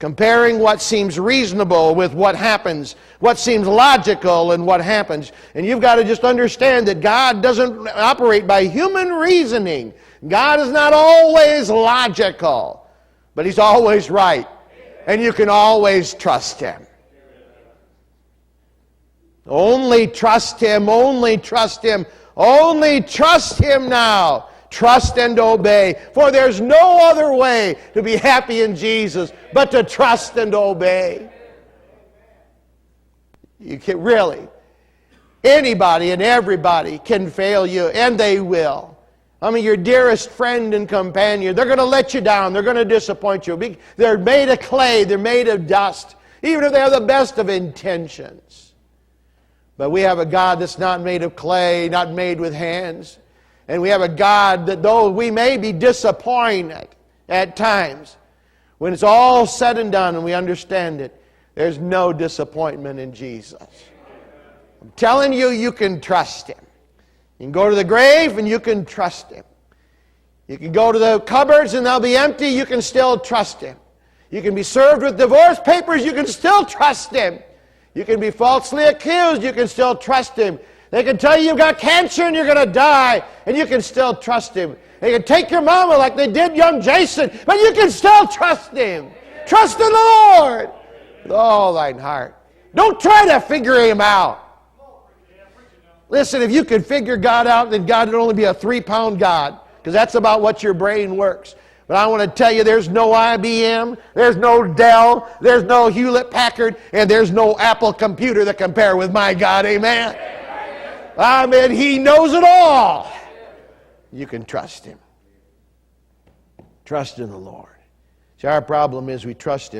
Comparing what seems reasonable with what happens, what seems logical and what happens. And you've got to just understand that God doesn't operate by human reasoning. God is not always logical, but He's always right. And you can always trust Him. Only trust Him, only trust Him, only trust Him now. Trust and obey. For there's no other way to be happy in Jesus but to trust and obey. You can really, anybody and everybody can fail you, and they will. I mean, your dearest friend and companion, they're going to let you down. They're going to disappoint you. They're made of clay. They're made of dust. Even if they have the best of intentions. But we have a God that's not made of clay, not made with hands. And we have a God that though we may be disappointed at times, when it's all said and done and we understand it, there's no disappointment in Jesus. I'm telling you, you can trust Him. You can go to the grave and you can trust Him. You can go to the cupboards and they'll be empty, you can still trust Him. You can be served with divorce papers, you can still trust Him. You can be falsely accused, you can still trust Him. They can tell you you've got cancer and you're going to die, and you can still trust Him. They can take your mama like they did young Jason, but you can still trust Him. Trust in the Lord with all thine heart. Don't try to figure Him out. Listen, if you could figure God out, then God would only be a 3-pound God, because that's about what your brain works. But I want to tell you, there's no IBM, there's no Dell, there's no Hewlett-Packard, and there's no Apple computer that compare with my God. Amen. Amen. He knows it all. You can trust Him. Trust in the Lord. See, our problem is we trust Him,